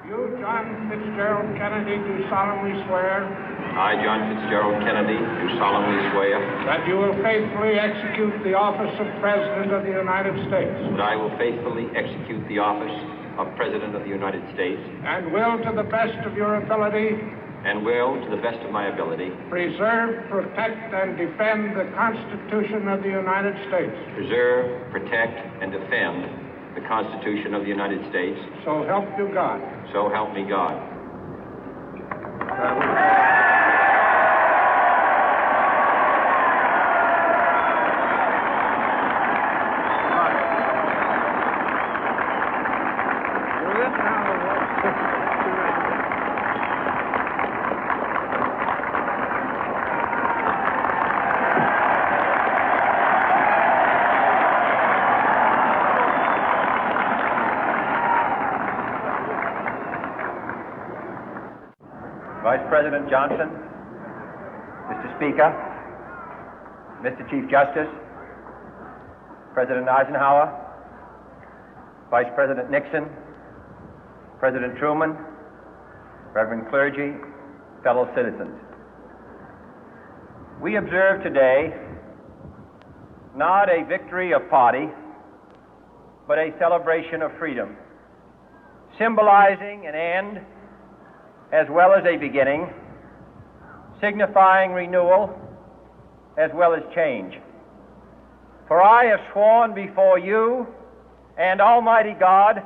You, John Fitzgerald Kennedy, do solemnly swear. I, John Fitzgerald Kennedy, do solemnly swear. That you will faithfully execute the office of President of the United States. That I will faithfully execute the office of President of the United States. And will, to the best of your ability. And will, to the best of my ability. Preserve, protect, and defend the Constitution of the United States. Preserve, protect, and defend the Constitution of the United States. So help you God. So help me God. Vice President Johnson, Mr. Speaker, Mr. Chief Justice, President Eisenhower, Vice President Nixon, President Truman, Reverend clergy, fellow citizens. We observe today not a victory of party, but a celebration of freedom, symbolizing an end as well as a beginning, signifying renewal as well as change. For I have sworn before you and Almighty God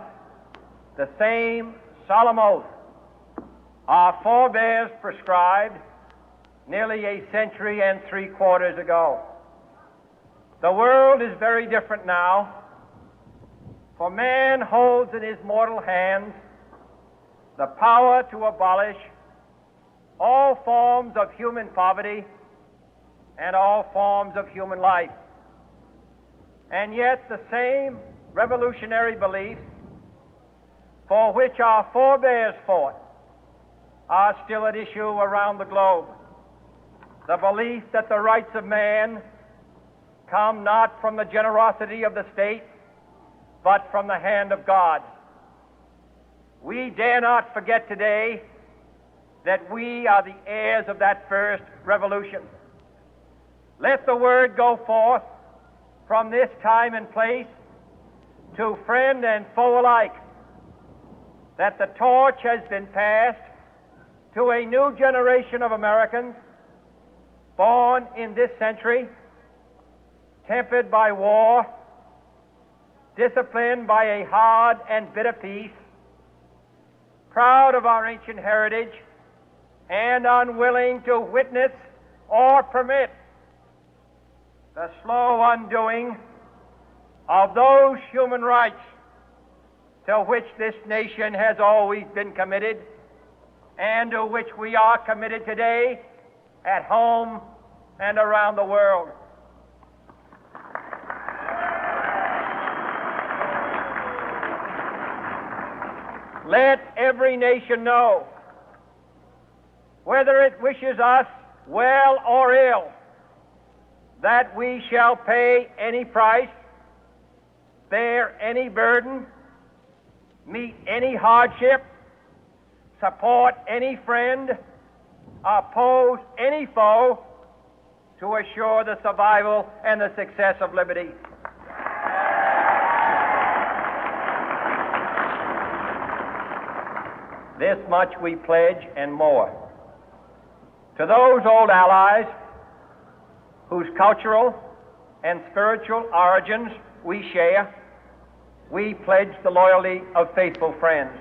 the same solemn oath our forebears prescribed nearly a century and 3/4 ago. The world is very different now, for man holds in his mortal hands the power to abolish all forms of human poverty and all forms of human life. And yet the same revolutionary beliefs for which our forebears fought are still at issue around the globe. The belief that the rights of man come not from the generosity of the state, but from the hand of God. We dare not forget today that we are the heirs of that first revolution. Let the word go forth from this time and place to friend and foe alike that the torch has been passed to a new generation of Americans born in this century, tempered by war, disciplined by a hard and bitter peace, proud of our ancient heritage, and unwilling to witness or permit the slow undoing of those human rights to which this nation has always been committed and to which we are committed today at home and around the world. Let every nation know, whether it wishes us well or ill, that we shall pay any price, bear any burden, meet any hardship, support any friend, oppose any foe to assure the survival and the success of liberty. This much we pledge and more. To those old allies whose cultural and spiritual origins we share, we pledge the loyalty of faithful friends.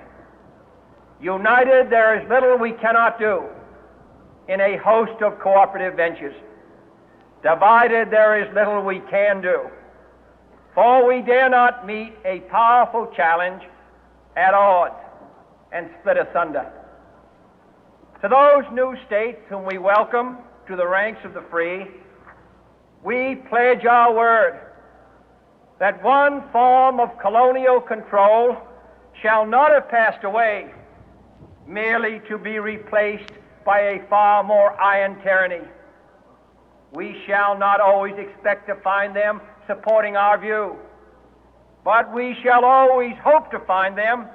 United, there is little we cannot do in a host of cooperative ventures. Divided, there is little we can do, for we dare not meet a powerful challenge at odds and split asunder. To those new states whom we welcome to the ranks of the free, we pledge our word that one form of colonial control shall not have passed away, merely to be replaced by a far more iron tyranny. We shall not always expect to find them supporting our view, but we shall always hope to find them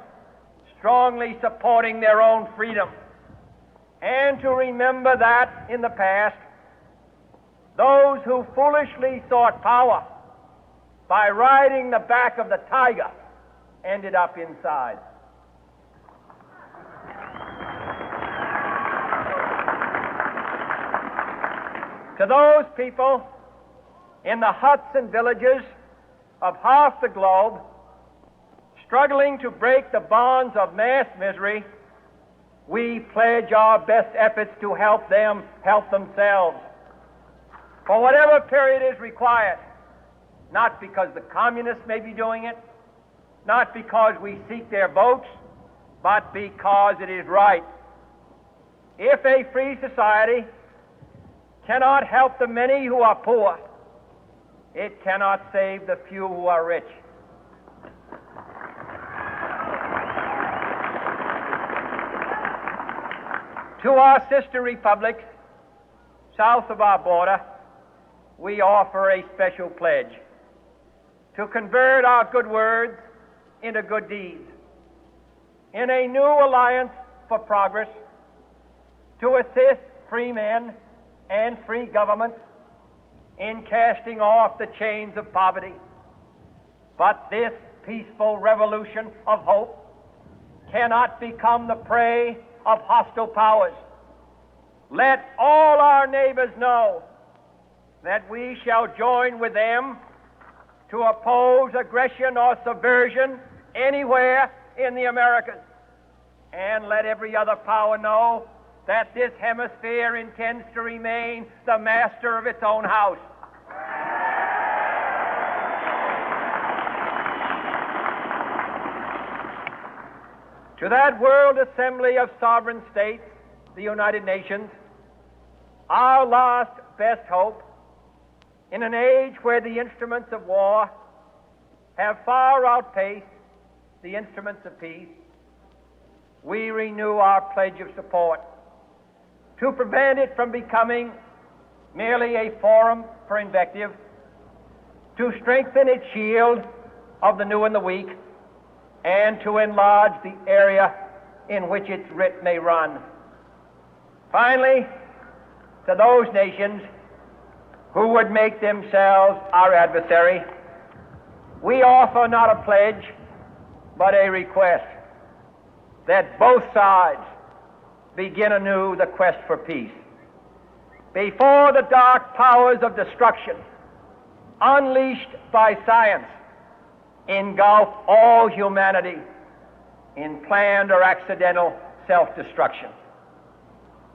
strongly supporting their own freedom, and to remember that in the past, those who foolishly sought power by riding the back of the tiger ended up inside. To those people in the huts and villages of half the globe struggling to break the bonds of mass misery, we pledge our best efforts to help them help themselves for whatever period is required, not because the communists may be doing it, not because we seek their votes, but because it is right. If a free society cannot help the many who are poor, it cannot save the few who are rich. To our sister republics south of our border, we offer a special pledge to convert our good words into good deeds, in a new alliance for progress, to assist free men and free governments in casting off the chains of poverty. But this peaceful revolution of hope cannot become the prey of hostile powers. Let all our neighbors know that we shall join with them to oppose aggression or subversion anywhere in the Americas. And let every other power know that this hemisphere intends to remain the master of its own house. To that World Assembly of Sovereign States, the United Nations, our last best hope, in an age where the instruments of war have far outpaced the instruments of peace, we renew our pledge of support to prevent it from becoming merely a forum for invective, to strengthen its shield of the new and the weak, and to enlarge the area in which its writ may run. Finally, to those nations who would make themselves our adversary, we offer not a pledge, but a request that both sides begin anew the quest for peace. Before the dark powers of destruction, unleashed by science, engulf all humanity in planned or accidental self-destruction,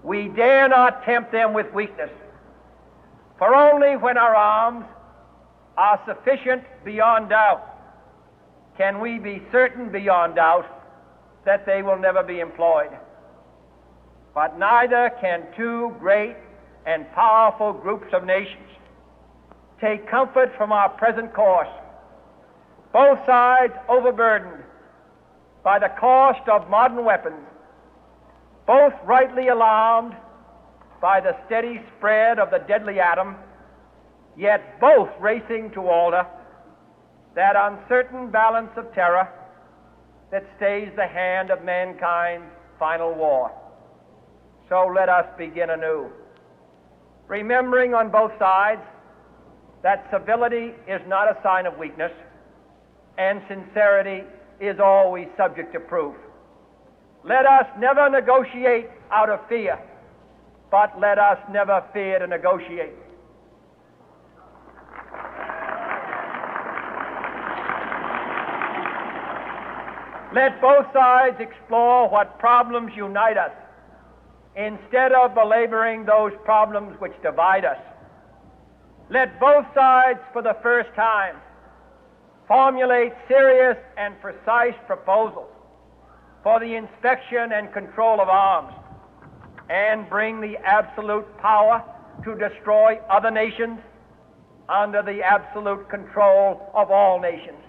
we dare not tempt them with weakness, for only when our arms are sufficient beyond doubt can we be certain beyond doubt that they will never be employed. But neither can two great and powerful groups of nations take comfort from our present course, both sides overburdened by the cost of modern weapons, both rightly alarmed by the steady spread of the deadly atom, yet both racing to alter that uncertain balance of terror that stays the hand of mankind's final war. So let us begin anew, remembering on both sides that civility is not a sign of weakness, and sincerity is always subject to proof. Let us never negotiate out of fear, but let us never fear to negotiate. Let both sides explore what problems unite us, instead of belaboring those problems which divide us. Let both sides, for the first time, formulate serious and precise proposals for the inspection and control of arms, and bring the absolute power to destroy other nations under the absolute control of all nations.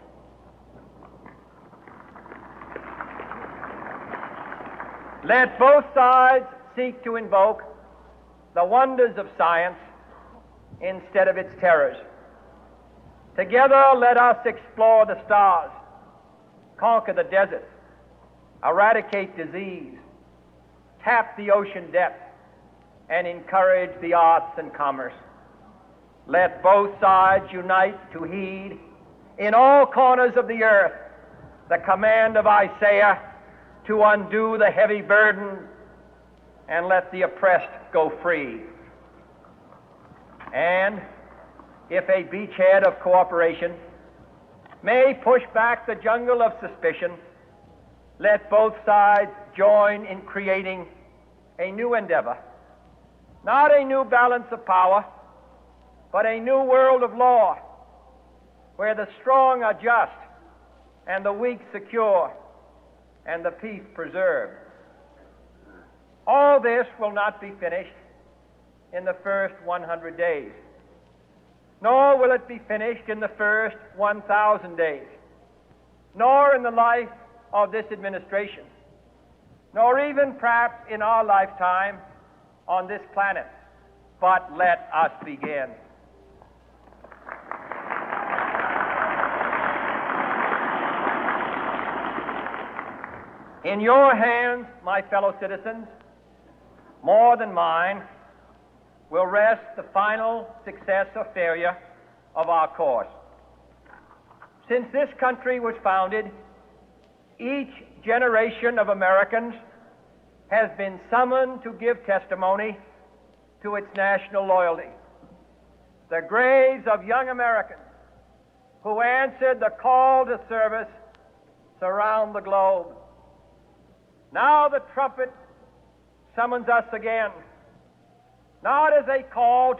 Let both sides seek to invoke the wonders of science instead of its terrors. Together, let us explore the stars, conquer the deserts, eradicate disease, tap the ocean depth, and encourage the arts and commerce. Let both sides unite to heed in all corners of the earth the command of Isaiah to undo the heavy burden and let the oppressed go free. And if a beachhead of cooperation may push back the jungle of suspicion, let both sides join in creating a new endeavor, not a new balance of power, but a new world of law, where the strong are just and the weak secure and the peace preserved. All this will not be finished in the first 100 days, nor will it be finished in the first 1,000 days, nor in the life of this administration, nor even perhaps in our lifetime on this planet. But let us begin. In your hands, my fellow citizens, more than mine, will rest the final success or failure of our course. Since this country was founded, each generation of Americans has been summoned to give testimony to its national loyalty. The graves of young Americans who answered the call to service surround the globe. Now the trumpet summons us again, not as a call to